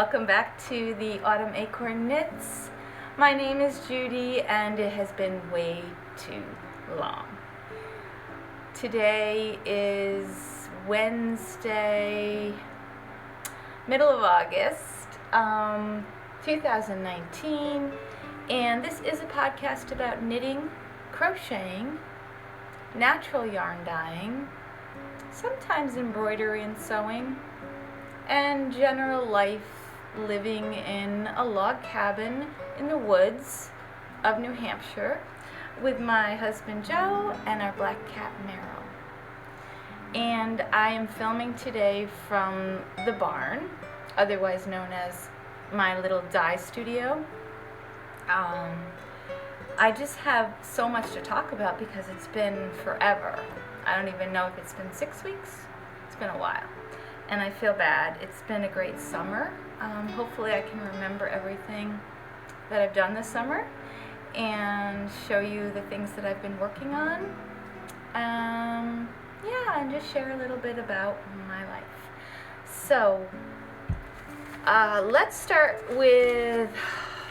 Welcome back to the Autumn Acorn Knits. My name is Judy and it has been way too long. Today is Wednesday, middle of August, 2019, and this is a podcast about knitting, crocheting, natural yarn dyeing, sometimes embroidery and sewing, and general life living in a log cabin in the woods of New Hampshire with my husband Joe and our black cat Meryl. And I am filming today from the barn, otherwise known as my little dye studio. I just have so much to talk about because it's been forever. I don't even know if it's been 6 weeks. It's been a while. And I feel bad. It's been a great summer. Hopefully I can remember everything that I've done this summer and show you the things that I've been working on. And just share a little bit about my life. So, let's start with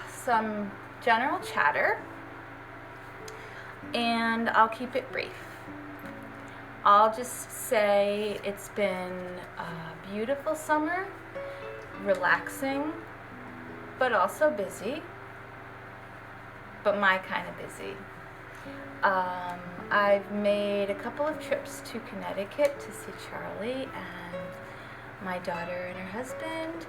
some general chatter, and I'll keep it brief. I'll just say it's been a beautiful summer, relaxing, but also busy, but my kind of busy. I've made a couple of trips to Connecticut to see Charlie and my daughter and her husband.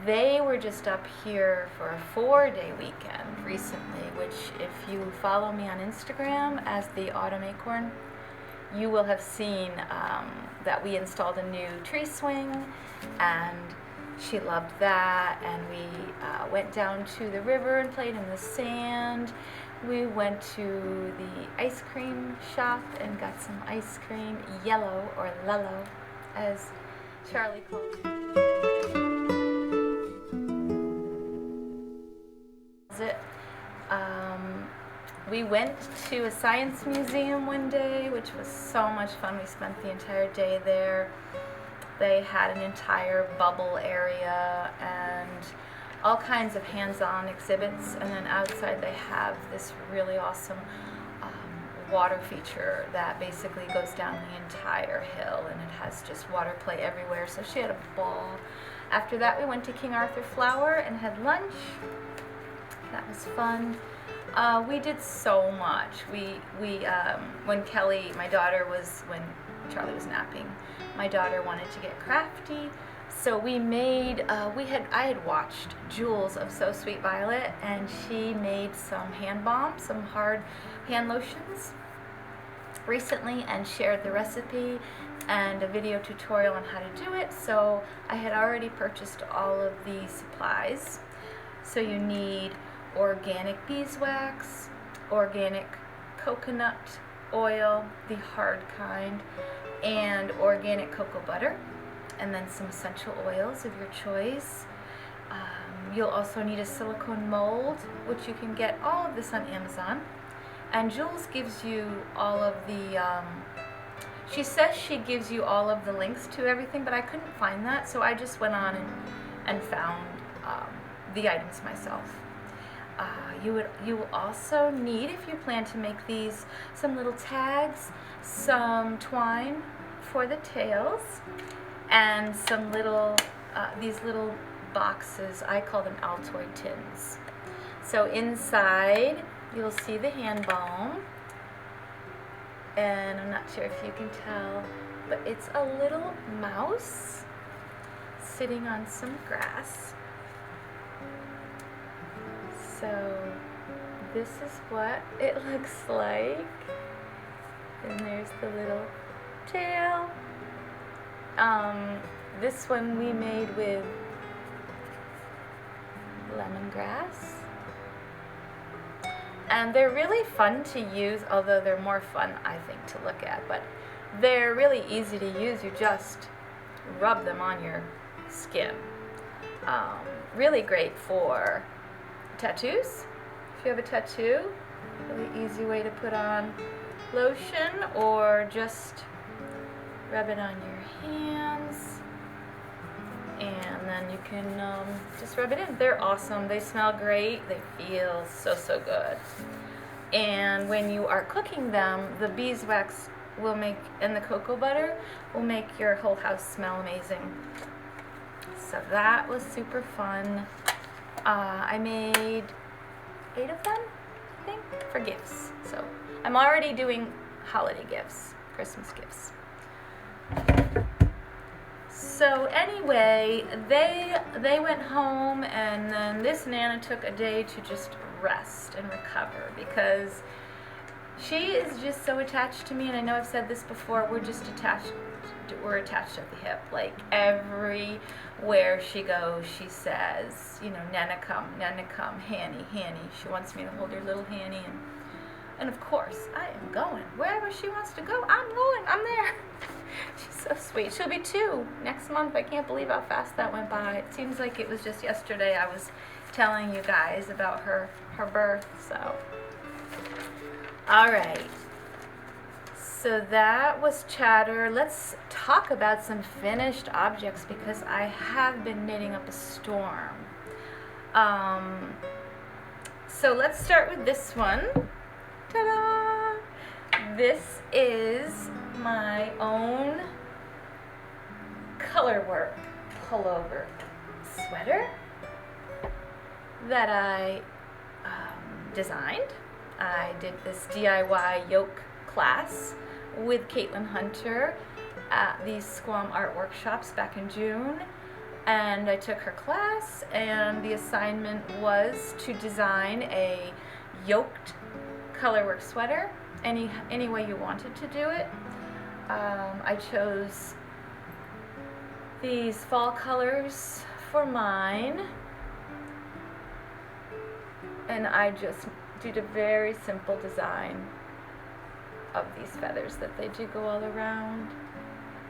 They were just up here for a 4-day weekend recently, which if you follow me on Instagram as the Autumn Acorn, you will have seen that we installed a new tree swing, and she loved that. And we went down to the river and played in the sand. We went to the ice cream shop and got some ice cream, yellow or lello, as Charlie calls it. We went to a science museum one day, which was so much fun. We spent the entire day there. They had an entire bubble area and all kinds of hands-on exhibits, and then outside they have this really awesome water feature that basically goes down the entire hill, and it has just water play everywhere, so she had a ball. After that we went to King Arthur Flour and had lunch. That was fun. We did so much. When Kelly, my daughter, when Charlie was napping, my daughter wanted to get crafty, so we made, I had watched Jules of So Sweet Violet, and she made some hand balm, some hard hand lotions recently, and shared the recipe and a video tutorial on how to do it. So I had already purchased all of the supplies. So you need organic beeswax, organic coconut oil, the hard kind, and organic cocoa butter, and then some essential oils of your choice. You'll also need a silicone mold, which you can get all of this on Amazon. And Jules gives you all of the, she says she gives you all of the links to everything, but I couldn't find that, so I just went on and found the items myself. You will also need, if you plan to make these, some little tags, some twine for the tails, and some little, these little boxes, I call them Altoid tins. So inside, you'll see the hand balm, and I'm not sure if you can tell, but it's a little mouse sitting on some grass. So this is what it looks like, and there's the little tail. This one we made with lemongrass, and they're really fun to use, although they're more fun, I think, to look at, but they're really easy to use. You just rub them on your skin. Really great for tattoos. If you have a tattoo, really easy way to put on lotion, or just rub it on your hands and then you can just rub it in. They're awesome. They smell great. They feel so, so good. And when you are cooking them, the beeswax will make, and the cocoa butter will make your whole house smell amazing. So that was super fun. I made 8 of them, I think, for gifts. So I'm already doing holiday gifts, Christmas gifts. So anyway, they went home, and then this Nana took a day to just rest and recover, because she is just so attached to me, and I know I've said this before, we're attached at the hip. Like, everywhere she goes, she says, you know, Nana come, Hanny, Hanny. She wants me to hold her little Hanny, and of course, I am going. Wherever she wants to go, I'm going. I'm there. She's so sweet. She'll be 2 next month. I can't believe how fast that went by. It seems like it was just yesterday I was telling you guys about her birth, so. All right. So that was chatter. Let's talk about some finished objects, because I have been knitting up a storm. So let's start with this one. Ta-da! This is my own color work pullover sweater that I designed. I did this DIY yoke class with Caitlin Hunter at the Squam Art Workshops back in June, and I took her class, and the assignment was to design a yoked colorwork sweater any way you wanted to do it. I chose these fall colors for mine, and I just did a very simple design of these feathers that they do go all around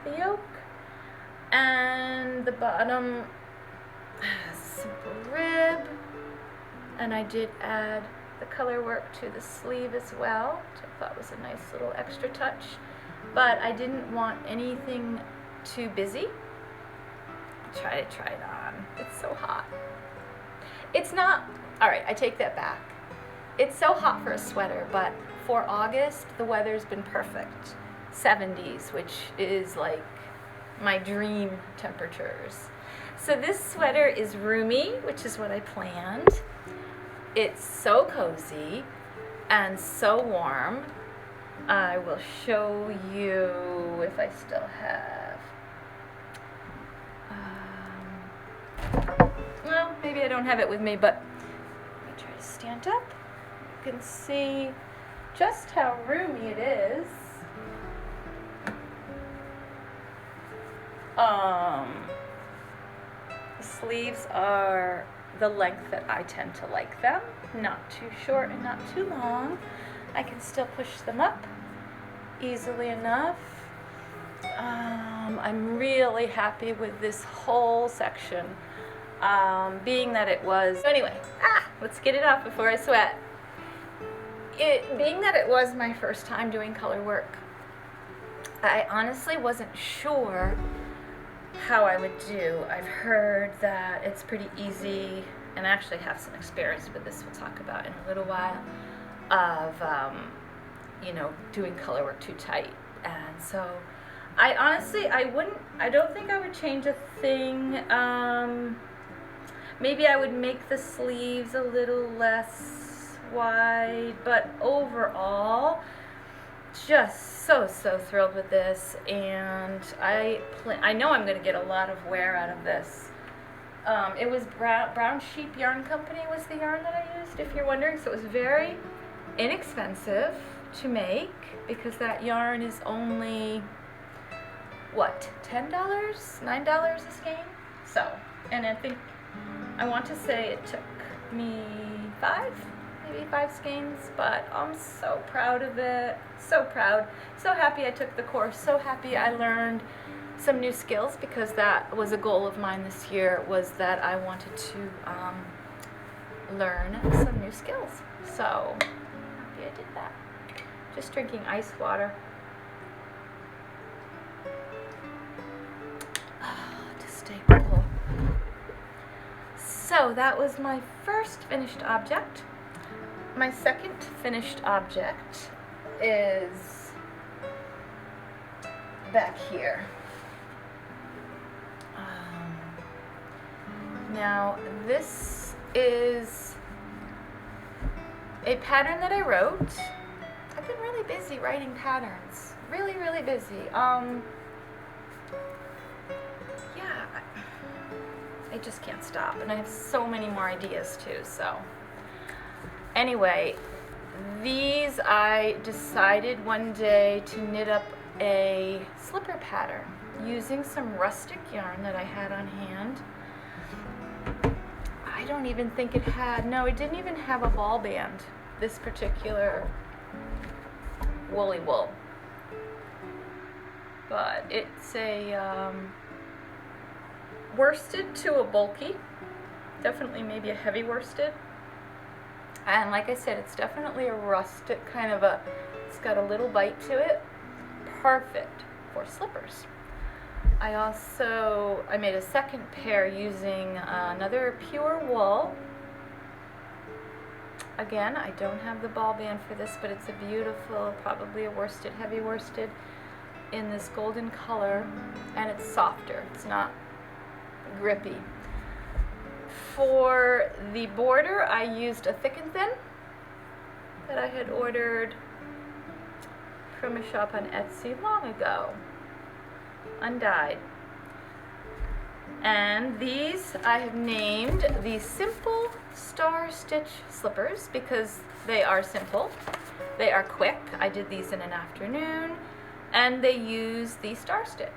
the yoke, and the bottom has a simple rib, and I did add the color work to the sleeve as well, which I thought was a nice little extra touch, but I didn't want anything too busy. Try it on. It's so hot. It's not, all right, I take that back. It's so hot for a sweater, but for August, the weather's been perfect. 70s, which is like my dream temperatures. So this sweater is roomy, which is what I planned. It's so cozy and so warm. I will show you if I still have. Well, maybe I don't have it with me, but let me try to stand up. You can see just how roomy it is. The sleeves are the length that I tend to like them, not too short and not too long. I can still push them up easily enough. I'm really happy with this whole section, being that it was, anyway, let's get it off before I sweat. Being that it was my first time doing color work, I honestly wasn't sure how I would do. I've heard that it's pretty easy, and I actually have some experience with this we'll talk about in a little while, of, doing color work too tight. And so I honestly, I don't think I would change a thing. Maybe I would make the sleeves a little less wide, but overall, just so thrilled with this, and I know I'm going to get a lot of wear out of this. It was Brown Sheep Yarn Company was the yarn that I used, if you're wondering, so it was very inexpensive to make, because that yarn is only, what, $10? $9 a skein? So, and I want to say it took me maybe 5 skeins, but I'm so proud of it, so proud, so happy I took the course, so happy I learned some new skills, because that was a goal of mine this year, was that I wanted to learn some new skills. So happy I did that. Just drinking ice water. To stay cool. So that was my first finished object. My second finished object is back here. Now this is a pattern that I wrote. I've been really busy writing patterns. Really, really busy. Yeah, I just can't stop, and I have so many more ideas too, so. Anyway, these I decided one day to knit up a slipper pattern using some rustic yarn that I had on hand. I don't even think it had, no, it didn't even have a ball band, this particular woolly wool. But it's a worsted to a bulky, definitely maybe a heavy worsted. And like I said, it's definitely a rustic kind of a, it's got a little bite to it. Perfect for slippers. I made a second pair using another pure wool. Again, I don't have the ball band for this, but it's a beautiful, probably a worsted, heavy worsted in this golden color, and it's softer. It's not grippy. For the border, I used a thick and thin that I had ordered from a shop on Etsy long ago, undyed. And these I have named the Simple Star Stitch Slippers because they are simple, they are quick. I did these in an afternoon, and they use the star stitch.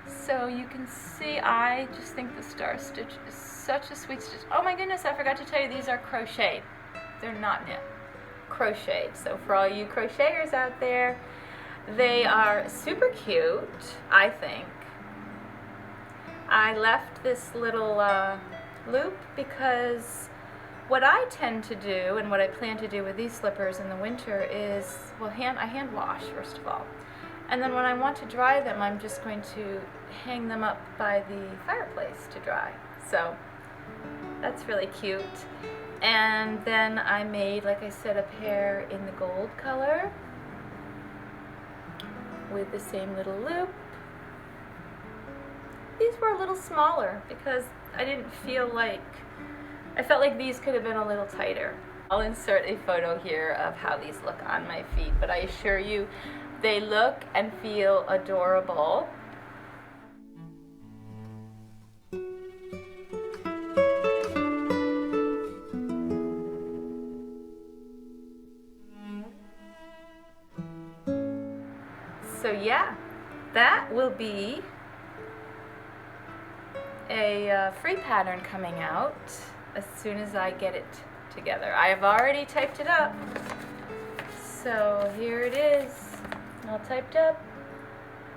So you can see, I just think the star stitch is such a sweet stitch. Oh my goodness, I forgot to tell you, these are crocheted. They're not knit, crocheted. So for all you crocheters out there, they are super cute, I think. I left this little loop because what I tend to do and what I plan to do with these slippers in the winter is, well, I hand wash first of all. And then when I want to dry them, I'm just going to hang them up by the fireplace to dry. So that's really cute. And then I made, like I said, a pair in the gold color with the same little loop. These were a little smaller because I didn't feel like, I felt like these could have been a little tighter. I'll insert a photo here of how these look on my feet, but I assure you, they look and feel adorable. So yeah, that will be a free pattern coming out as soon as I get it together. I have already typed it up. So here it is, all typed up.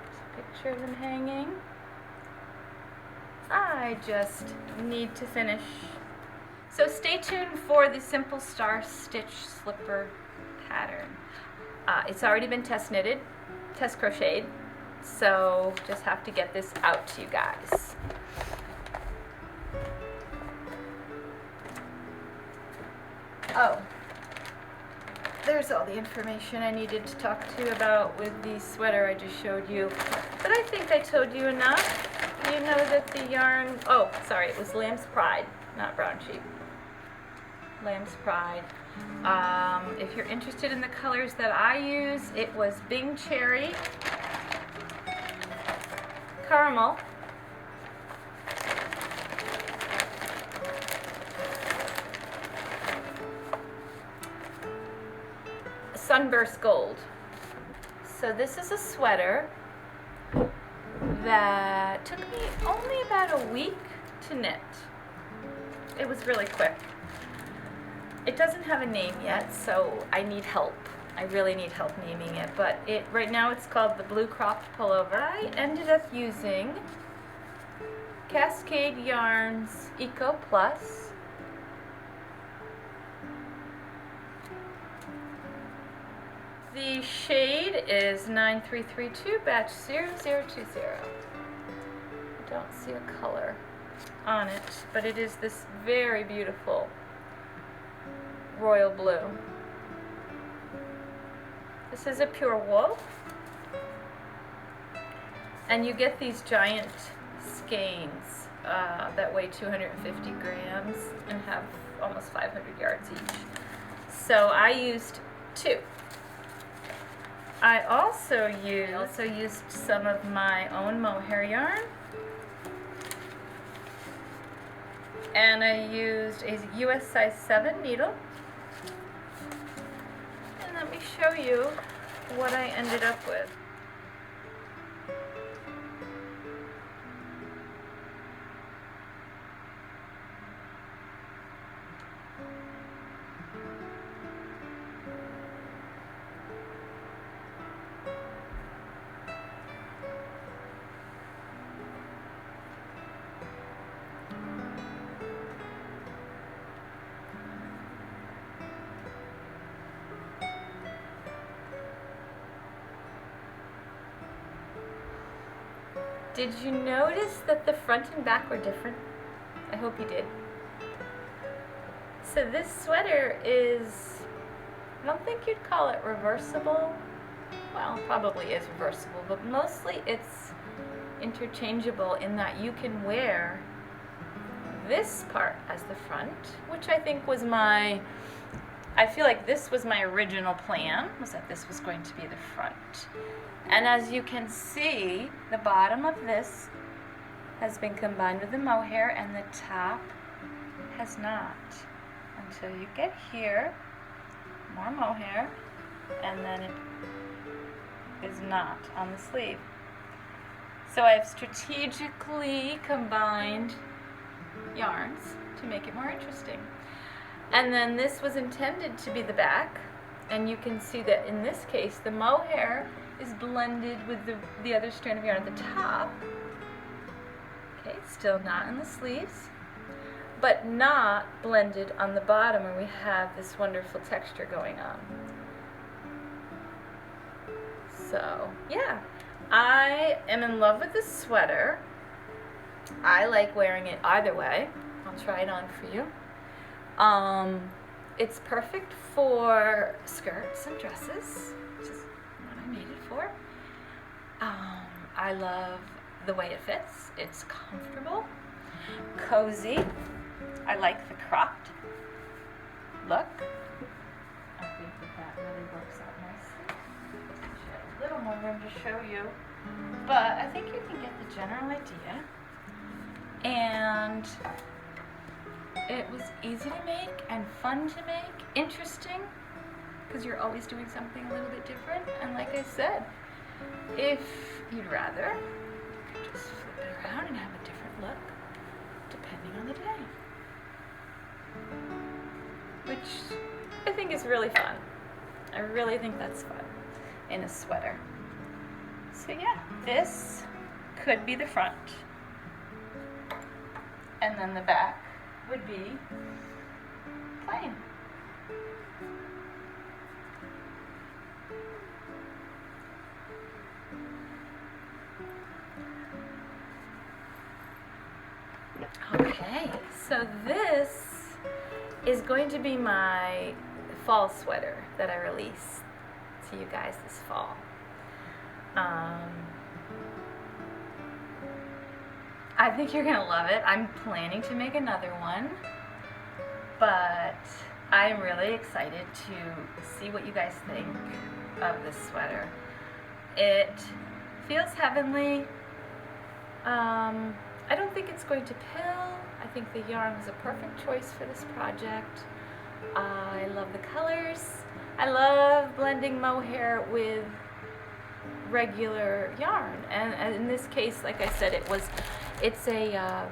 Just a picture of them hanging. I just need to finish. So stay tuned for the Simple Star Stitch Slipper pattern. It's already been test knitted, test crocheted, so just have to get this out to you guys. Oh, there's all the information I needed to talk to you about with the sweater I just showed you. But I think I told you enough. You know that the yarn, oh, sorry, it was Lamb's Pride, not Brown Sheep. Lamb's Pride. If you're interested in the colors that I use, it was Bing Cherry, Caramel, Sunburst Gold. So this is a sweater that took me only about a week to knit. It was really quick. It doesn't have a name yet, so I need help. I really need help naming it, but right now it's called the Blue Cropped Pullover. I ended up using Cascade Yarns Eco Plus. The shade is 9332 batch 0020. I don't see a color. on it, but it is this very beautiful royal blue. This is a pure wool, and you get these giant skeins that weigh 250 grams and have almost 500 yards each. So I used 2. I also used some of my own mohair yarn, and I used a US size 7 needle. And let me show you what I ended up with. Did you notice that the front and back were different? I hope you did. So this sweater is, I don't think you'd call it reversible. Well, probably is reversible, but mostly it's interchangeable in that you can wear this part as the front, which I think was I feel like this was my original plan, was that this was going to be the front. And as you can see, the bottom of this has been combined with the mohair and the top has not. Until you get here, more mohair, and then it is not on the sleeve. So I've strategically combined yarns to make it more interesting. And then this was intended to be the back, and you can see that in this case the mohair is blended with the other strand of yarn at the top. Okay, still not in the sleeves, but not blended on the bottom where we have this wonderful texture going on. So, yeah, I am in love with this sweater. I like wearing it either way. I'll try it on for you. It's perfect for skirts and dresses, which is what I made it for. I love the way it fits. It's comfortable, cozy. I like the cropped look. I think that really works out nicely. A little more room to show you, but I think you can get the general idea. And it was easy to make and fun to make, interesting, because you're always doing something a little bit different. And like I said, if you'd rather, you could just flip it around and have a different look, depending on the day. Which I think is really fun. I really think that's fun in a sweater. So yeah, this could be the front. And then the back would be plain. Okay, so this is going to be my fall sweater that I release to you guys this fall. I think you're gonna love it. I'm planning to make another one, but I'm really excited to see what you guys think of this sweater. It feels heavenly. I don't think it's going to pill. I think the yarn was a perfect choice for this project. I love the colors. I love blending mohair with regular yarn, and in this case, like I said, it's a I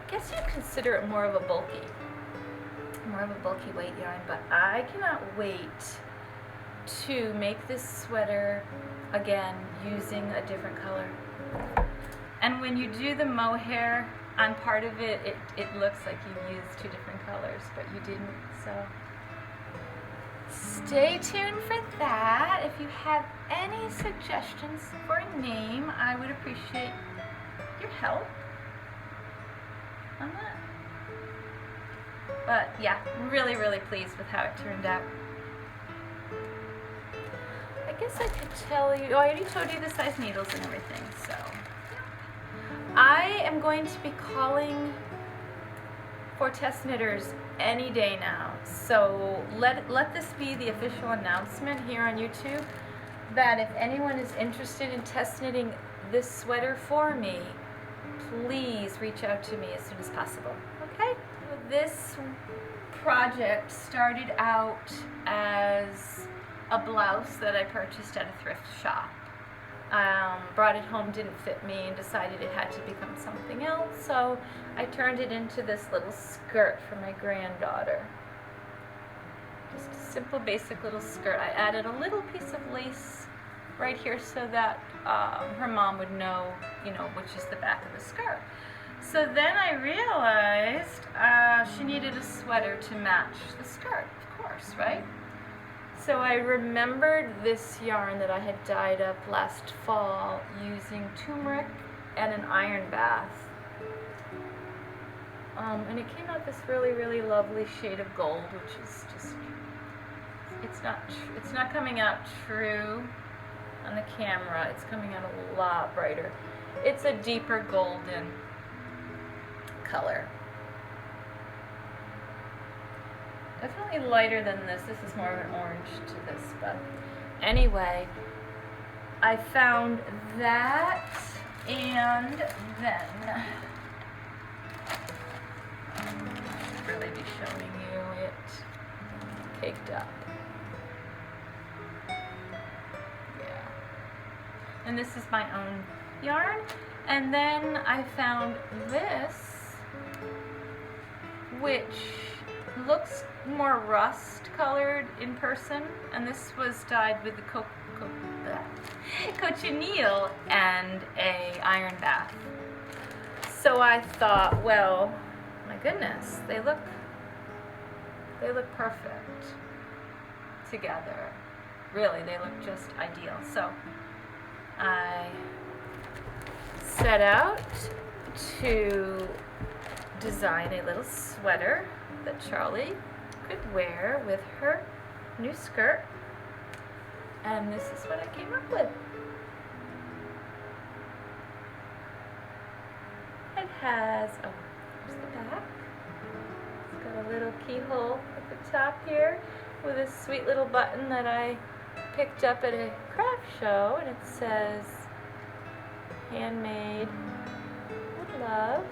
guess you'd consider it more of a bulky weight yarn, but I cannot wait to make this sweater again using a different color. And when you do the mohair on part of it, it looks like you used 2 different colors, but you didn't, so stay tuned for that. If you have any suggestions for a name, I would appreciate your help. on that. But yeah, I'm really, really pleased with how it turned out. I guess I could tell you, I already told you the size needles and everything, so. I am going to be calling for test knitters any day now. So let this be the official announcement here on YouTube that if anyone is interested in test knitting this sweater for me, please reach out to me as soon as possible. Okay? This project started out as a blouse that I purchased at a thrift shop. Brought it home, didn't fit me, and decided it had to become something else, so I turned it into this little skirt for my granddaughter. Just a simple, basic little skirt. I added a little piece of lace right here so that her mom would know, which is the back of the skirt. So then I realized she needed a sweater to match the skirt, of course, right? So I remembered this yarn that I had dyed up last fall using turmeric and an iron bath. And it came out this really, really lovely shade of gold, which is just, it's not coming out true on the camera. It's coming out a lot brighter. It's a deeper golden color. Definitely lighter than this. This is more of an orange to this, but anyway, I found that, and then I should really be showing you it caked up. Yeah. And this is my own yarn, and then I found this, which looks more rust colored in person, and this was dyed with the cochineal and a iron bath. So I thought, well, my goodness, they look perfect together. Really, they look just ideal. So I set out to design a little sweater that Charlie could wear with her new skirt, and this is what I came up with. It has, here's the back. It's got a little keyhole at the top here with a sweet little button that I picked up at a craft show, and it says handmade with love.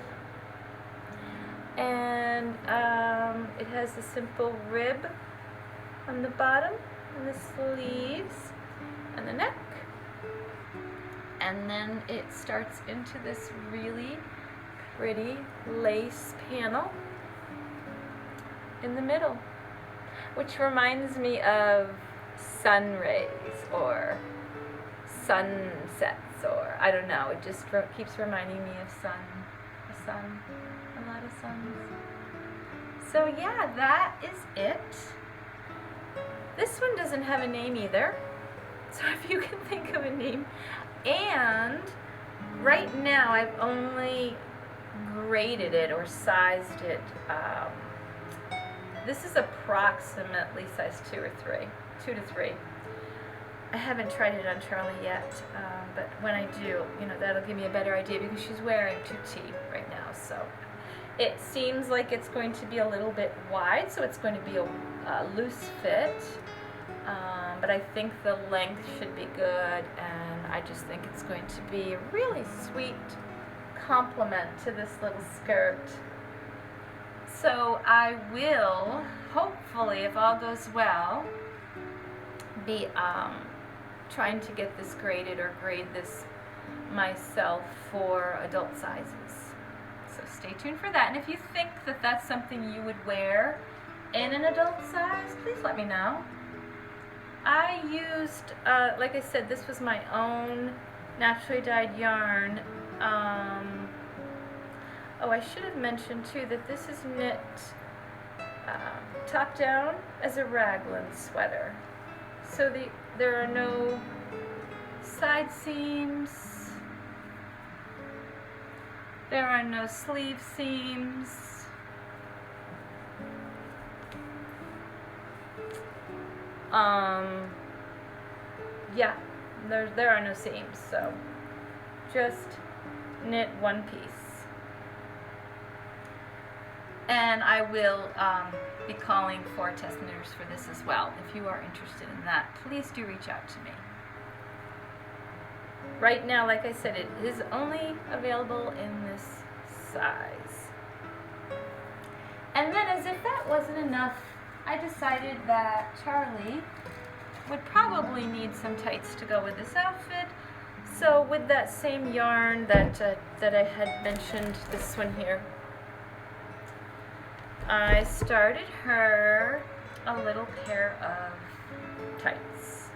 And it has a simple rib on the bottom, and the sleeves, and the neck. And then it starts into this really pretty lace panel in the middle, which reminds me of sun rays or sunsets, or I don't know, it just keeps reminding me of the sun. A lot of suns. So yeah, that is it. This one doesn't have a name either, so if you can think of a name. And right now I've only graded it or sized it. This is approximately size 2 to 3. I haven't tried it on Charlie yet, but when I do, that'll give me a better idea, because she's wearing 2T right now, so. It seems like it's going to be a little bit wide, so it's going to be a loose fit, but I think the length should be good, and I just think it's going to be a really sweet complement to this little skirt. So I will, hopefully, if all goes well, be trying to get this graded or grade this myself for adult sizes. So stay tuned for that. And if you think that that's something you would wear in an adult size, please let me know. I used, like I said, this was my own naturally dyed yarn. I should have mentioned too that this is knit top down as a raglan sweater. So there are no side seams. There are no sleeve seams. Yeah, there are no seams, so just knit one piece. And I will be calling for test knitters for this as well. If you are interested in that, please do reach out to me. Right now, like I said, it is only available in this size. And then, as if that wasn't enough, I decided that Charlie would probably need some tights to go with this outfit. So with that same yarn that I had mentioned, this one here, I started her a little pair of tights.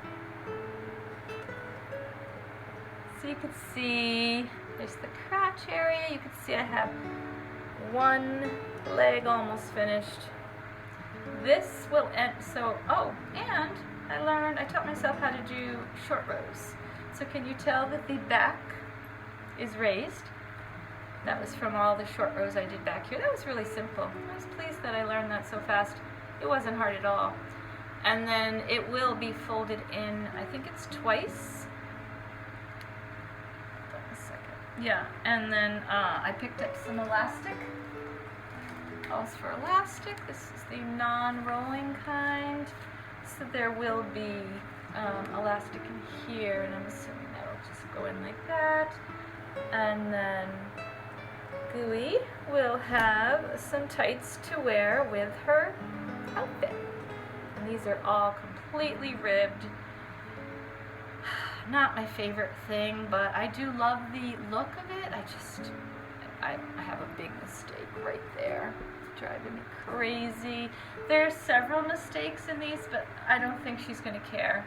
So you can see there's the crotch area. You can see I have one leg almost finished. This will end, so, oh, and I taught myself how to do short rows. So can you tell that the back is raised? That was from all the short rows I did back here. That was really simple. I was pleased that I learned that so fast. It wasn't hard at all. And then it will be folded in, I think it's twice. Hold on a second. Yeah, and then I picked up some elastic. Calls for elastic. This is the non-rolling kind. So there will be elastic in here, and I'm assuming that'll just go in like that. And then Gooey will have some tights to wear with her outfit. And these are all completely ribbed. Not my favorite thing, but I do love the look of it. I have a big mistake right there. It's driving me crazy. There are several mistakes in these, but I don't think she's going to care.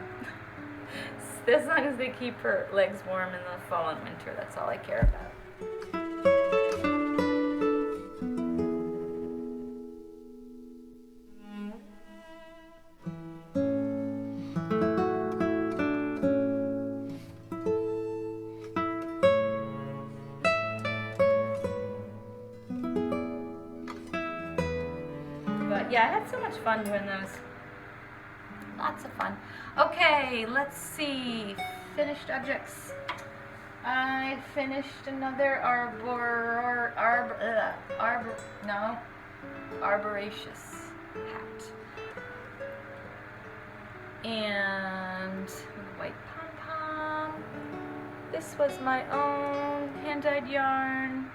As long as they keep her legs warm in the fall and winter, that's all I care about. But yeah, I had so much fun doing those. Lots of fun. Okay, let's see. Finished objects. I finished another arboriaceous hat. And white pom-pom. This was my own hand-dyed yarn.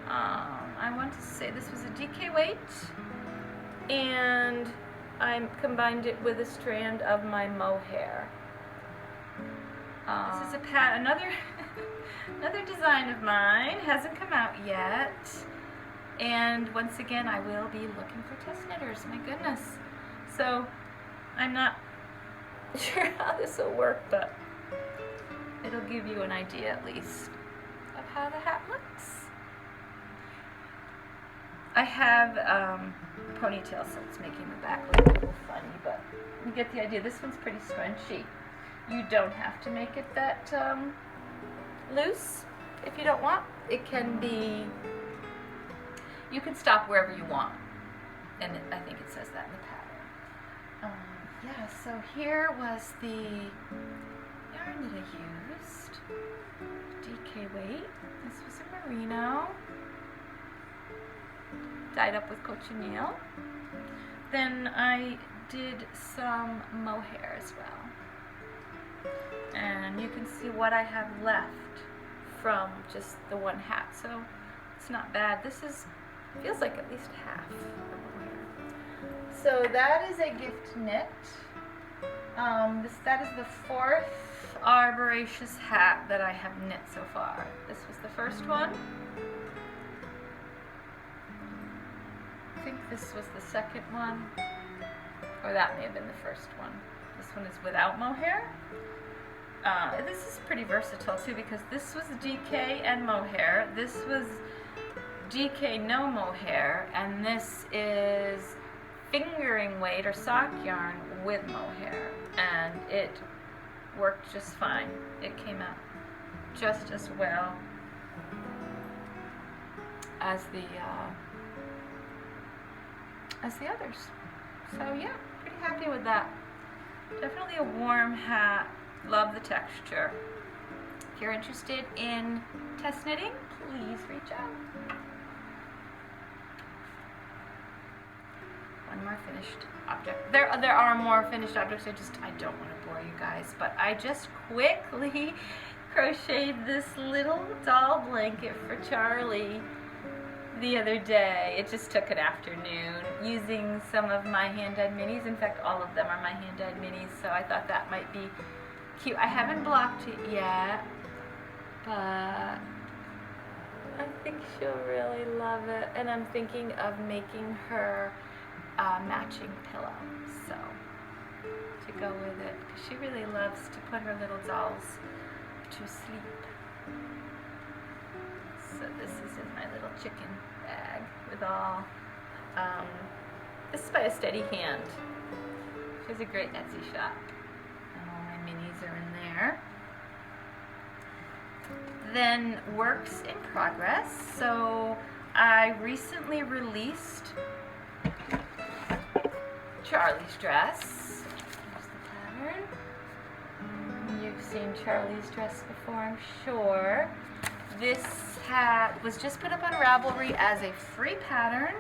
I want to say this was a DK weight, and I combined it with a strand of my mohair. This is another another design of mine. Hasn't come out yet, and once again I will be looking for test knitters. My goodness! So I'm not sure how this will work, but it'll give you an idea at least of how the hat looks. I have a ponytail, so it's making the back look a little funny, but you get the idea. This one's pretty scrunchy. You don't have to make it that loose if you don't want. It can be, you can stop wherever you want, and I think it says that in the pattern. Yeah, so here was the yarn that I used, DK weight. This was a merino, dyed up with cochineal. Then I did some mohair as well. And you can see what I have left from just the one hat. So it's not bad. This feels like at least half the mohair. So that is a gift knit. That is the fourth arboriaceous hat that I have knit so far. This was the first one. I think this was the second one, or that may have been the first one. This one is without mohair. This is pretty versatile too, because this was DK and mohair, this was DK no mohair, and this is fingering weight or sock yarn with mohair, and it worked just fine. It came out just as well. as the others. So yeah, pretty happy with that. Definitely a warm hat. Love the texture. If you're interested in test knitting, please reach out. One more finished object. There are more finished objects. I don't want to bore you guys, but I just quickly crocheted this little doll blanket for Charlie the other day. It just took an afternoon using some of my hand-dyed minis. In fact, all of them are my hand-dyed minis, so I thought that might be cute. I haven't blocked it yet, but I think she'll really love it. And I'm thinking of making her a matching pillow, so to go with it, because she really loves to put her little dolls to sleep. So this is in my little chicken bag with all, this is by A Steady Hand. She has a great Etsy shop, and all my minis are in there. Then works in progress. So I recently released Charlie's dress. Here's the pattern. You've seen Charlie's dress before, I'm sure. This was just put up on Ravelry as a free pattern,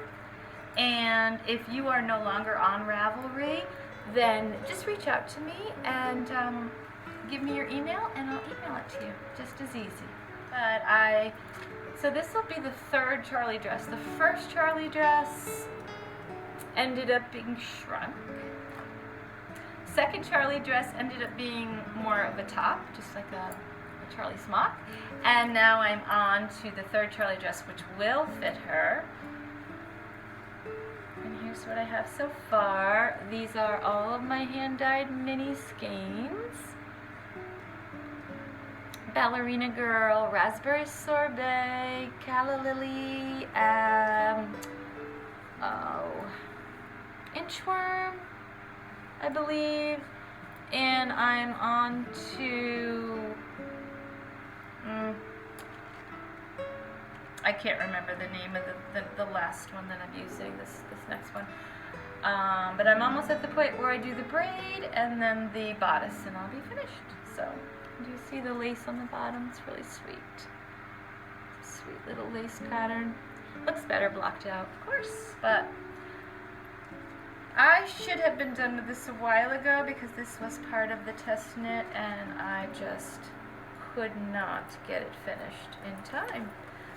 and if you are no longer on Ravelry, then just reach out to me and give me your email and I'll email it to you, just as easy. But so this will be the third Charlie dress. The first Charlie dress ended up being shrunk. Second Charlie dress ended up being more of a top, just like a Charlie smock. And now I'm on to the third Charlie dress, which will fit her. And here's what I have so far. These are all of my hand-dyed mini skeins. Ballerina Girl, Raspberry Sorbet, Calla Lily, Inchworm, I believe. And I'm on to I can't remember the name of the last one that I'm using, this next one. But I'm almost at the point where I do the braid and then the bodice and I'll be finished. So, do you see the lace on the bottom? It's really sweet. Sweet little lace pattern. Looks better blocked out, of course, but I should have been done with this a while ago because this was part of the test knit and I just could not get it finished in time.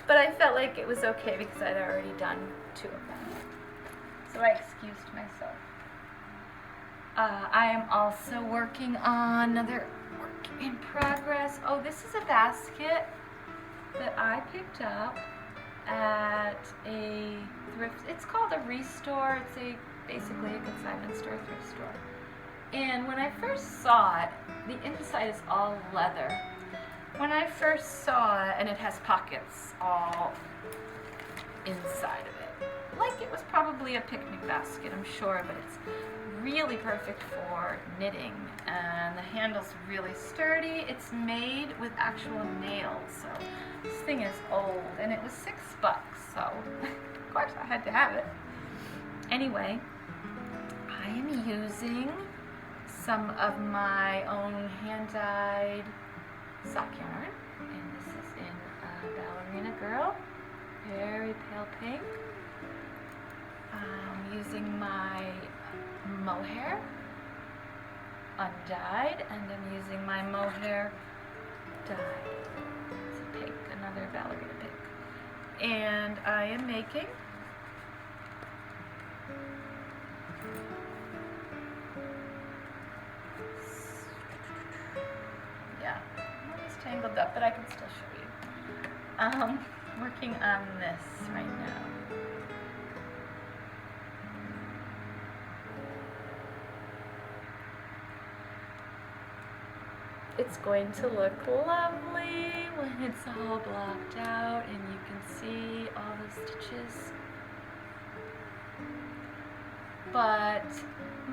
But I felt like it was okay because I'd already done 2 of them. So I excused myself. I am also working on another work in progress. Oh, this is a basket that I picked up at a thrift. It's called a Restore. It's basically a consignment store, thrift store. And when I first saw it, the inside is all leather. When I first saw it, and it has pockets all inside of it, like it was probably a picnic basket, I'm sure, but it's really perfect for knitting, and the handle's really sturdy. It's made with actual nails, so this thing is old, and it was $6, so of course I had to have it. Anyway, I am using some of my own hand-dyed sock yarn, and this is in Ballerina Girl, very pale pink. I'm using my mohair undyed, and I'm using my mohair dyed. It's a pink, another Ballerina pink. And I am making tangled up, but I can still show you. Working on this right now. It's going to look lovely when it's all blocked out and you can see all the stitches. But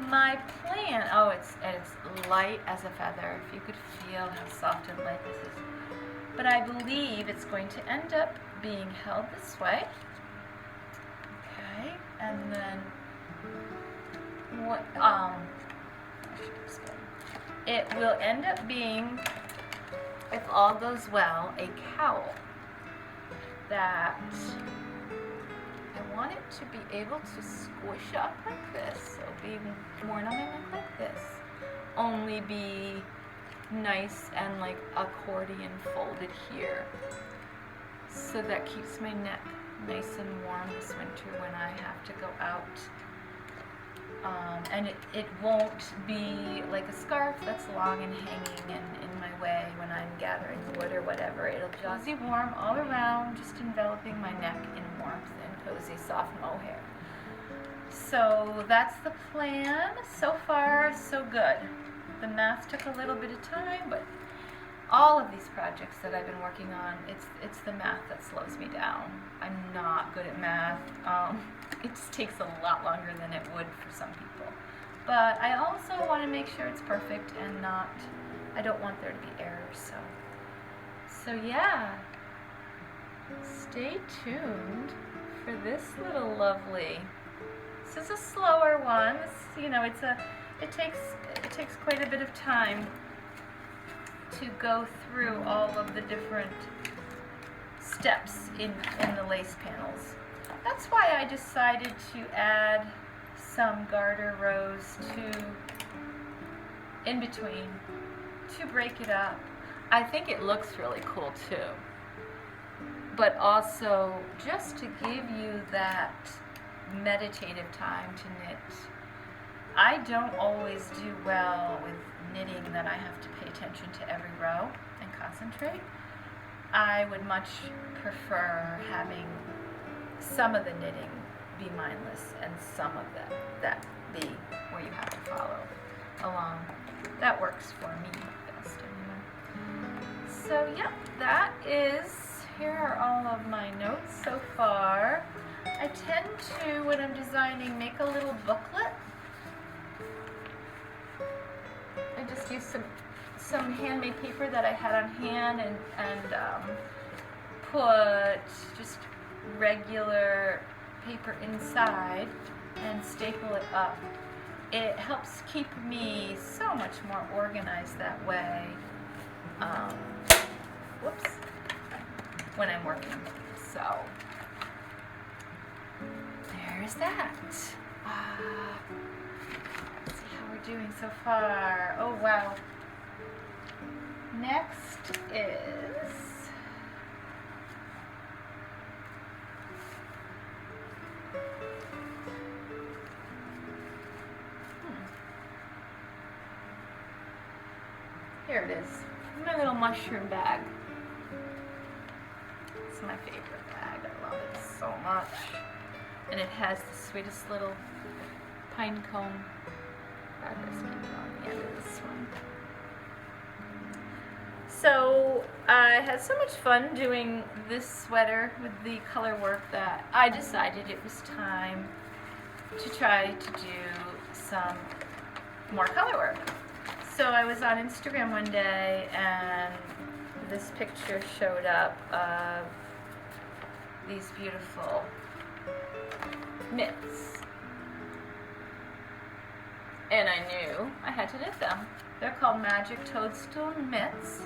my plan, it's light as a feather, if you could feel how soft and light this is. But I believe it's going to end up being held this way. Okay, and then what? I should explain. It will end up being, if all goes well, a cowl that I want it to be able to squish up like this, so be worn on my neck like this, only be nice and like accordion folded here, so that keeps my neck nice and warm this winter when I have to go out. And it won't be like a scarf that's long and hanging and in my way when I'm gathering wood or whatever. It'll just be warm all around, just enveloping my neck in warmth and cozy soft mohair. So that's the plan. So far, so good. The math took a little bit of time, but all of these projects that I've been working on, it's the math that slows me down. I'm not good at math. It just takes a lot longer than it would for some people. But I also want to make sure it's perfect and I don't want there to be errors. So yeah, stay tuned for this little lovely. This is a slower one. It takes quite a bit of time to go through all of the different steps in the lace panels. That's why I decided to add some garter rows in between to break it up. I think it looks really cool too, but also just to give you that meditative time to knit. I don't always do well with knitting that I have to pay attention to every row and concentrate. I would much prefer having some of the knitting be mindless and some of that be where you have to follow along. That works for me best anyway. So yeah, here are all of my notes so far. I tend to, when I'm designing, make a little booklet. I just use some handmade paper that I had on hand and put just regular paper inside and staple it up. It helps keep me so much more organized that way. When I'm working. So there's that. Let's see how we're doing so far. Oh wow. Next is here it is. My little mushroom bag. It's my favorite bag. I love it so much. And it has the sweetest little pine cone progress keeper on the end of this one. So I had so much fun doing this sweater with the color work that I decided it was time to try to do some more color work. So I was on Instagram one day and this picture showed up of these beautiful mitts. And I knew I had to knit them. They're called Magic Toadstool Mitts.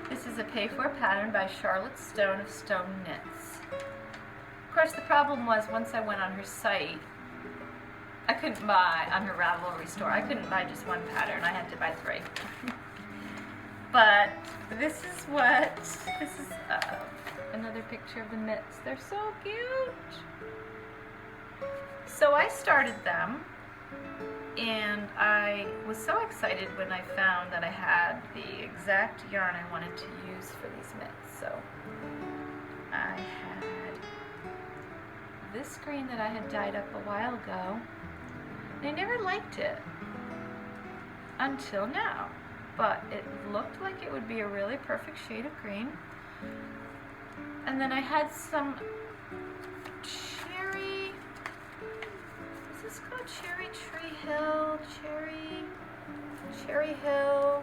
This is a pay-for pattern by Charlotte Stone of Stone Knits. Of course, the problem was once I went on her site, I couldn't buy, on her Ravelry store, I couldn't buy just one pattern. I had to buy 3. But this is another picture of the mitts. They're so cute. So I started them, and I was so excited when I found that I had the exact yarn I wanted to use for these mitts. So I had this green that I had dyed up a while ago. I never liked it until now, but it looked like it would be a really perfect shade of green. And then I had some cherry, is this called Cherry Tree Hill? Cherry Hill,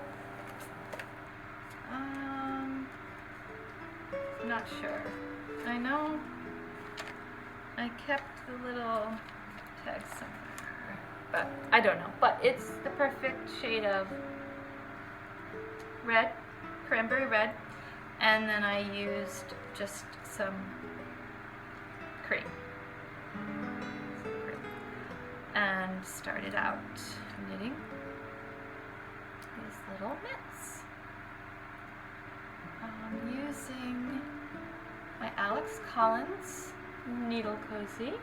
not sure. I know I kept the little tag somewhere, but I don't know. But it's the perfect shade of red, cranberry red, and then I used just some cream. And started out knitting these little mitts. I'm using my Alex Collins Needle Cozy.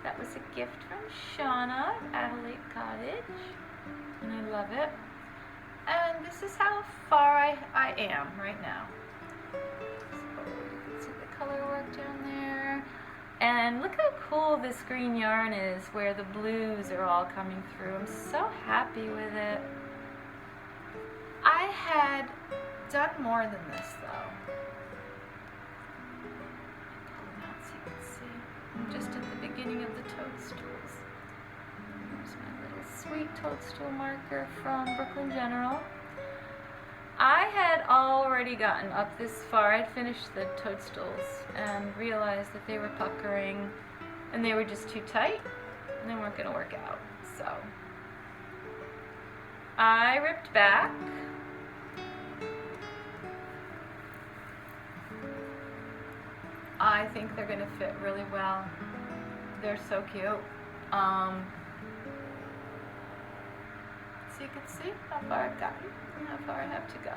That was a gift from Shauna at Adelaide Cottage, and I love it. And this is how far I am right now. So you can see the color work down there. And look how cool this green yarn is, where the blues are all coming through. I'm so happy with it. I had done more than this though. Pull them out so you can see. I'm just at the beginning of the toadstools. There's my little sweet toadstool marker from Brooklyn General. I had already gotten up this far. I'd finished the toadstools and realized that they were puckering and they were just too tight and they weren't going to work out. So I ripped back. I think they're going to fit really well. They're so cute. So you can see how far I've gotten and how far I have to go.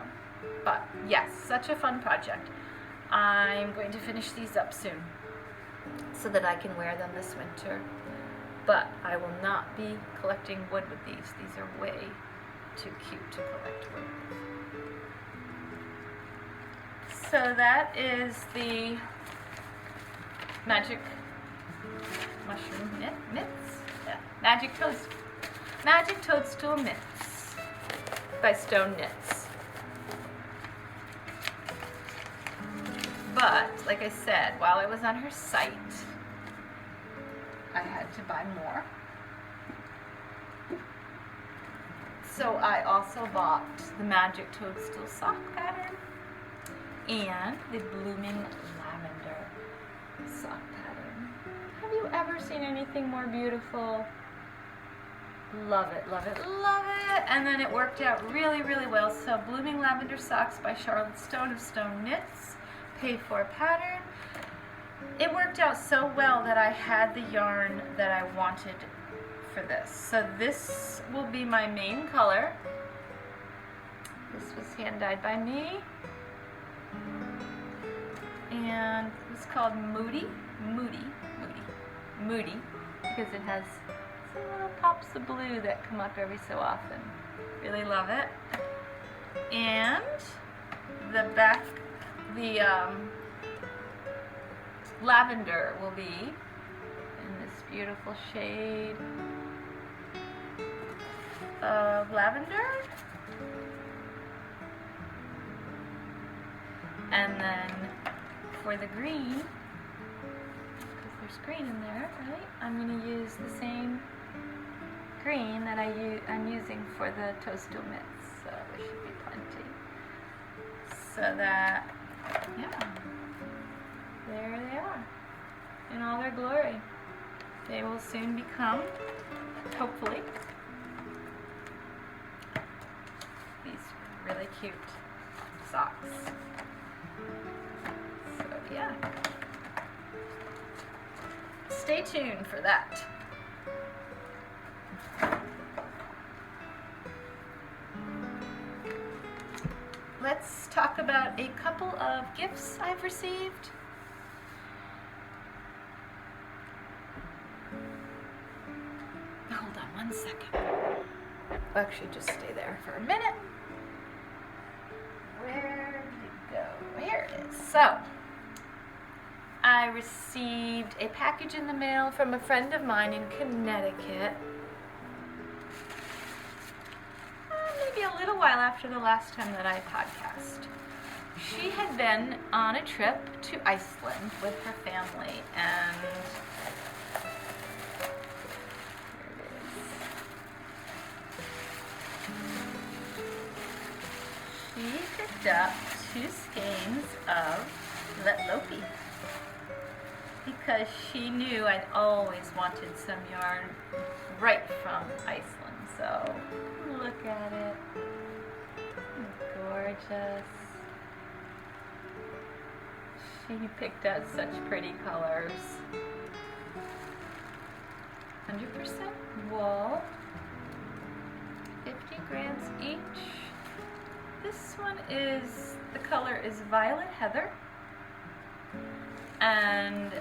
But yes, such a fun project. I'm going to finish these up soon so that I can wear them this winter. But I will not be collecting wood with these. These are way too cute to collect wood with. So that is the Magic Mushroom Mitts. Yeah, Magic Toadstool Mitts by Stone Knits. But, like I said, while I was on her site, I had to buy more. So I also bought the Magic Toadstool sock pattern and the Blooming Lavender sock pattern. Have you ever seen anything more beautiful? Love it, love it, love it. And then it worked out really, really well. So Blooming Lavender Socks by Charlotte Stone of Stone Knits, paid for pattern. It worked out so well that I had the yarn that I wanted for this. So this will be my main color. This was hand dyed by me. And it was called Moody, because it has some little pops of blue that come up every so often. Really love it. And the back, the lavender will be in this beautiful shade of lavender. And then for the green, because there's green in there, right? I'm going to use the same green that I'm using for the toadstool mitts, so there should be plenty. So that, yeah, there they are in all their glory. They will soon become, hopefully, these really cute socks. So yeah, stay tuned for that. Let's talk about a couple of gifts I've received. Hold on one second. I'll actually just stay there for a minute. Where did it go? Here it is. So, I received a package in the mail from a friend of mine in Connecticut. Maybe a little while after the last time that I podcast. She had been on a trip to Iceland with her family, and here it is. She picked up 2 skeins of Let Lopi. because she knew I'd always wanted some yarn right from Iceland. So look at it. Gorgeous. She picked out such pretty colors. 100% wool. 50 grams each. This one is, the color is Violet Heather. And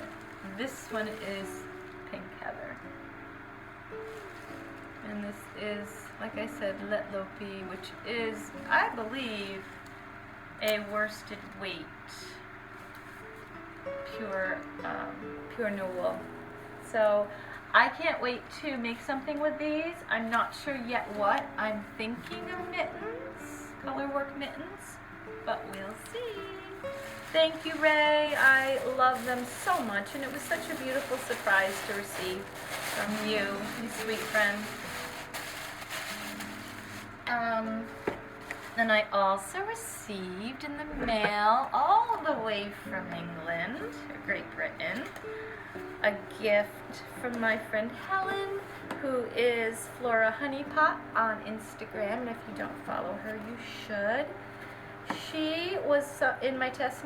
this one is Pink Heather. And this is, like I said, Letlopi, which is, I believe, a worsted weight pure new wool. So I can't wait to make something with these. I'm not sure yet what. I'm thinking of mittens, colorwork mittens, but we'll see. Thank you, Ray. I love them so much, and it was such a beautiful surprise to receive from you, you sweet friend. Then I also received in the mail, all the way from England, or Great Britain, a gift from my friend Helen, who is Flora Honeypot on Instagram, and if you don't follow her, you should. She was in my test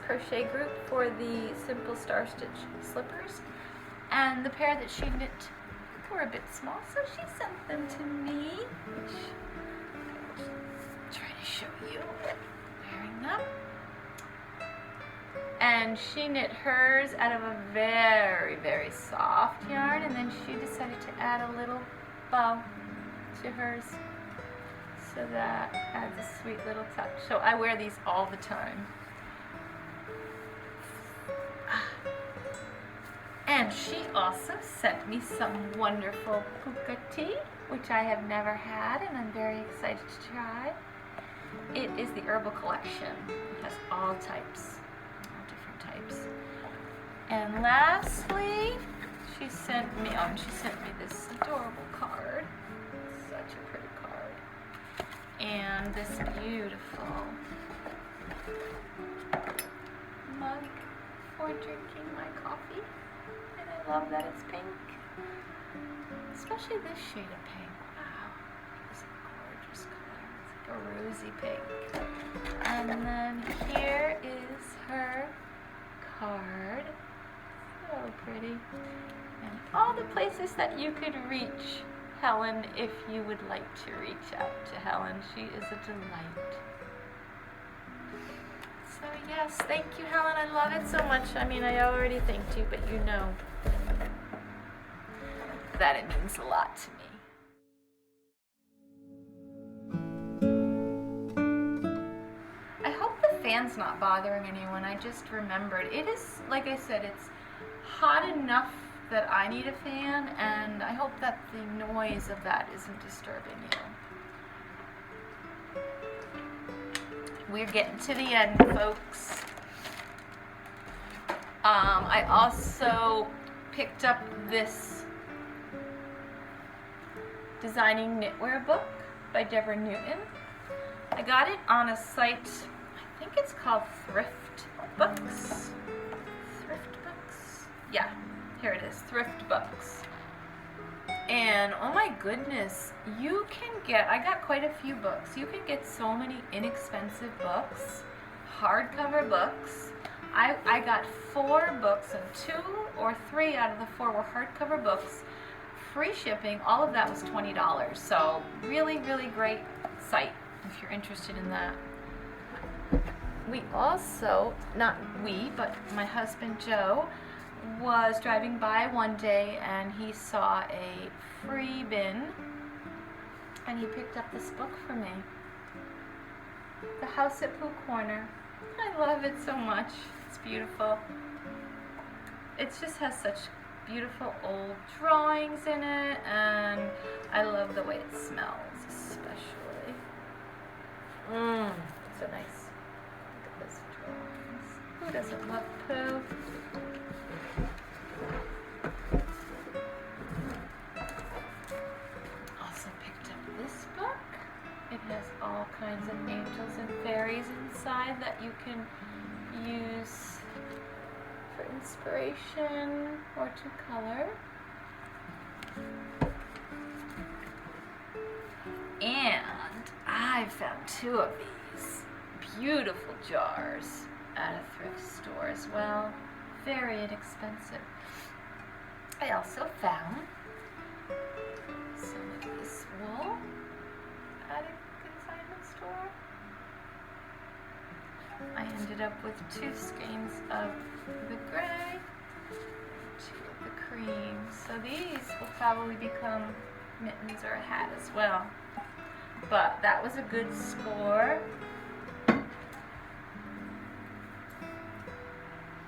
crochet group for the Simple Star Stitch slippers, and the pair that she knit were a bit small, so she sent them to me, which I will try to show you wearing them. And she knit hers out of a very, very soft yarn, and then she decided to add a little bow to hers. So that adds a sweet little touch. So I wear these all the time. And she also sent me some wonderful puka tea, which I have never had, and I'm very excited to try. It is the Herbal Collection. It has all types, all different types. And lastly, she sent me this adorable card. Such a pretty card. And this beautiful mug for drinking my coffee. And I love that it's pink. Especially this shade of pink. Wow. It's a gorgeous color. It's like a rosy pink. And then here is her card. So pretty. And all the places that you could reach Helen if you would like to reach out to Helen. She is a delight. So yes, thank you, Helen. I love it so much. I mean, I already thanked you, but you know that it means a lot to me. I hope the fan's not bothering anyone. I just remembered. It is, like I said, it's hot enough that I need a fan, and I hope that the noise of that isn't disturbing you. We're getting to the end, folks. I also picked up this Designing Knitwear book by Deborah Newton. I got it on a site, I think it's called Thrift Books. Thrift Books? Yeah. Here it is, Thrift Books. And oh my goodness, you can get, I got quite a few books. You can get so many inexpensive books, hardcover books. I got 4 books, and 2 or 3 out of the 4 were hardcover books. Free shipping, all of that was $20. So really, really great site if you're interested in that. We also, not we, but my husband Joe, was driving by one day and he saw a free bin and he picked up this book for me. The House at Pooh Corner. I love it so much. It's beautiful. It just has such beautiful old drawings in it, and I love the way it smells, especially. So nice. Look at those drawings. Who doesn't love Pooh? Also picked up this book. It has all kinds of angels and fairies inside that you can use for Inspiration watercolor. And I found 2 of these beautiful jars at a thrift store as well. Very inexpensive. I also found some of this wool at a consignment store. I ended up with 2 skeins of the gray, 2 of the cream. So these will probably become mittens or a hat as well. But that was a good score.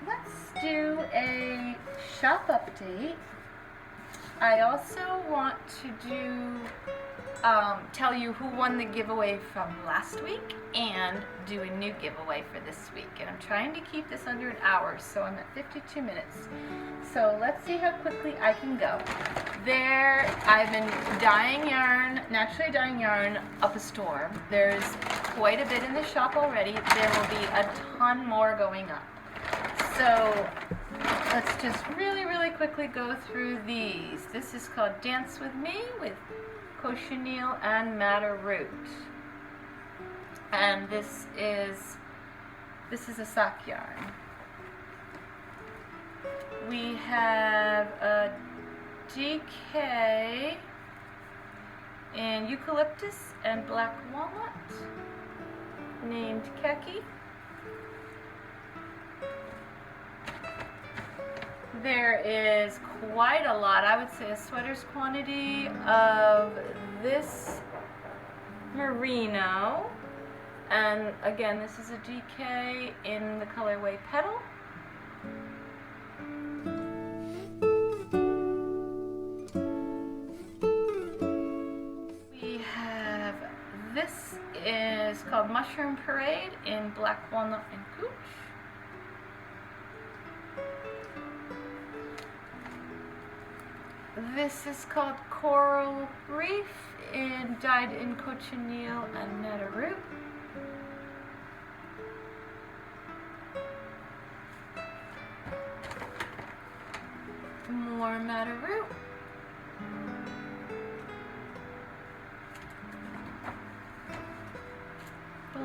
Let's do a shop update. I also want to do tell you who won the giveaway from last week and do a new giveaway for this week. And I'm trying to keep this under an hour, so I'm at 52 minutes. So let's see how quickly I can go. I've been dyeing yarn, naturally dyeing yarn up a storm. There's quite a bit in the shop already. There will be a ton more going up. So let's just really quickly go through these. This is called Dance With Me with Cochineal and Madder Root. And this is a sock yarn. We have a DK in eucalyptus and black walnut named Keki. There is quite a lot, I would say a sweater's quantity of this merino. And again, this is a DK in the colorway Petal. We have, this is called Mushroom Parade in black walnut and couch. This is called Coral Reef, dyed in cochineal and madder root. More madder root.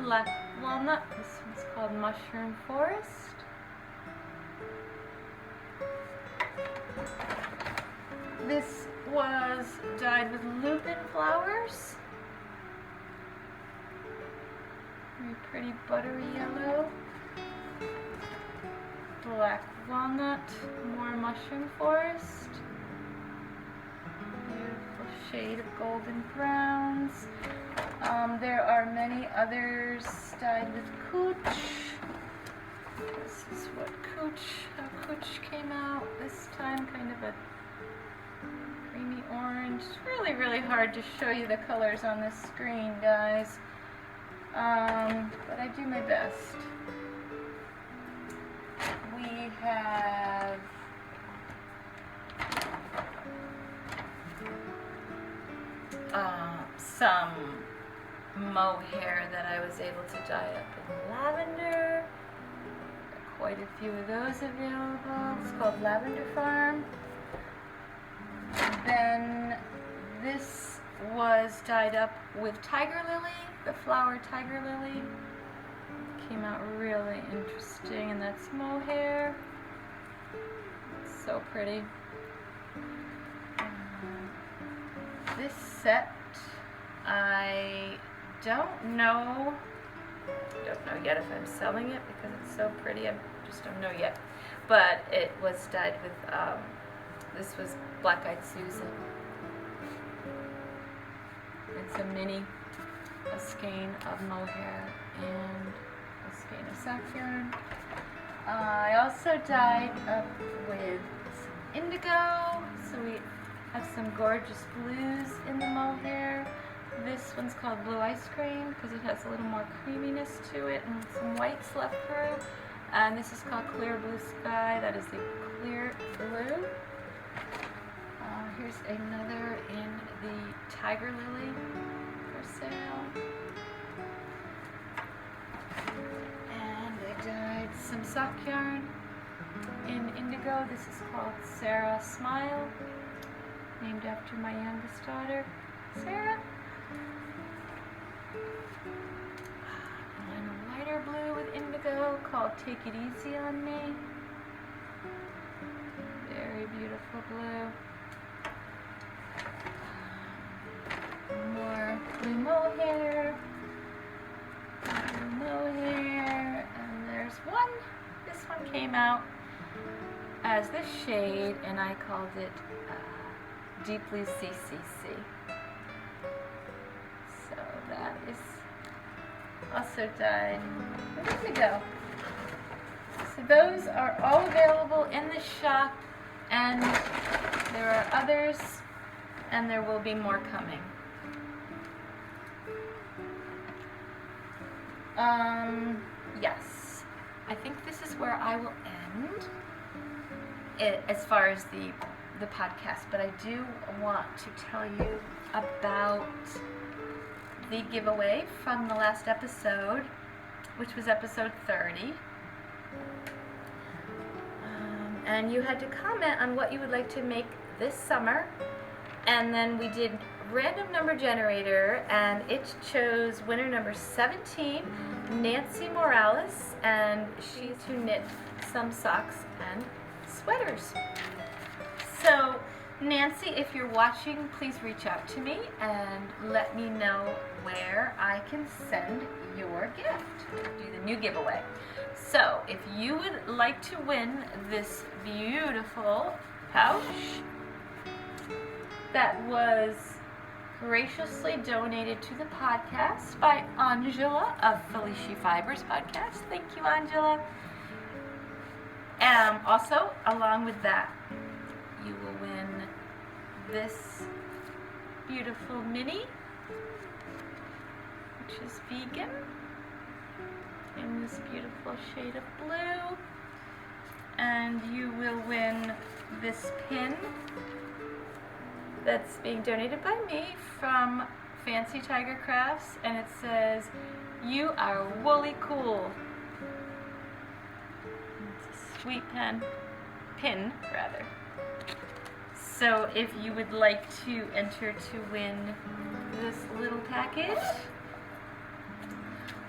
Black walnut. This one's called Mushroom Forest. This was dyed with lupin flowers. Very pretty buttery yellow. Black walnut, more mushroom forest. Beautiful shade of golden browns. There are many others dyed with couch. This is how couch came out this time, kind of a creamy orange. It's really hard to show you the colors on this screen, guys. But I do my best. We have some mohair that I was able to dye up in lavender. Quite a few of those available. It's called Lavender Farm. Then this was dyed up with tiger lily, the flower tiger lily. Came out really interesting, and that's mohair. It's so pretty. This set, I don't know yet if I'm selling it because it's so pretty. I just don't know yet. But it was dyed with, this was Black Eyed Susan. It's a skein of mohair and a skein of sock yarn. I also dyed up with some indigo, so we have some gorgeous blues in the mohair. This one's called Blue Ice Cream because it has a little more creaminess to it and some whites left through. And this is called Clear Blue Sky. That is the clear blue. Here's another in the Tiger Lily for sale. And I dyed some sock yarn in indigo. This is called Sarah Smile, named after my youngest daughter, Sarah. And a lighter blue with indigo called Take It Easy on Me. Very beautiful blue. More blue mohair. Blue mohair. And there's one. This one came out as this shade, and I called it Deeply CCC. So that is also dyed with indigo. So those are all available in the shop, and there are others, and there will be more coming. Yes, I think this is where I will end it as far as the podcast, but I do want to tell you about the giveaway from the last episode, which was episode 30. And you had to comment on what you would like to make this summer, and then we did random number generator, and it chose winner number 17, Nancy Morales, and she's to knit some socks and sweaters. So Nancy, if you're watching, please reach out to me and let me know where I can send your gift. Do the new giveaway. So if you would like to win this beautiful pouch that was graciously donated to the podcast by Angela of Felicia Fibers podcast. Thank you, Angela. Also, along with that, you will win this beautiful mini, which is vegan, in this beautiful shade of blue. And you will win this pin that's being donated by me from Fancy Tiger Crafts, and it says, "You are woolly cool." It's a sweet pin rather. So if you would like to enter to win this little package,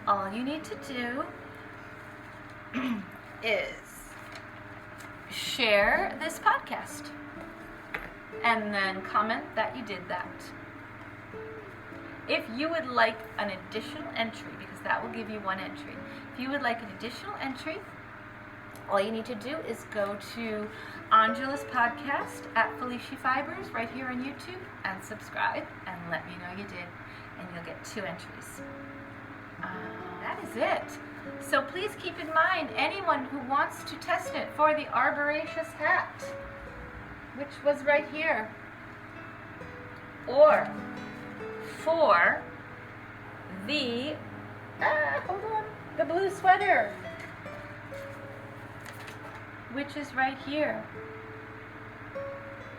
all you need to do is share this podcast and then comment that you did that. If you would like an additional entry, because that will give you one entry, if you would like an additional entry, all you need to do is go to Angela's podcast at Felicia Fibers right here on YouTube and subscribe and let me know you did, and you'll get 2 entries. That is it. So please keep in mind, anyone who wants to test it for the Arboriaceous hat, which was right here, or for the the blue sweater, which is right here.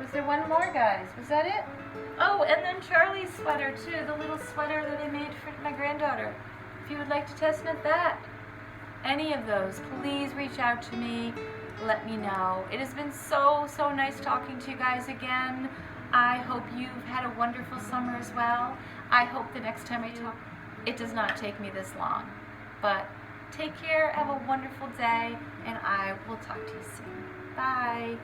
Was there one more, guys? Was that it? Oh, and then Charlie's sweater too, the little sweater that I made for my granddaughter. If you would like to test knit that, any of those, please reach out to me. Let me know. It has been so nice talking to you guys again. I hope you've had a wonderful summer as well. I hope the next time I talk, it does not take me this long. But take care, have a wonderful day, and I will talk to you soon. Bye.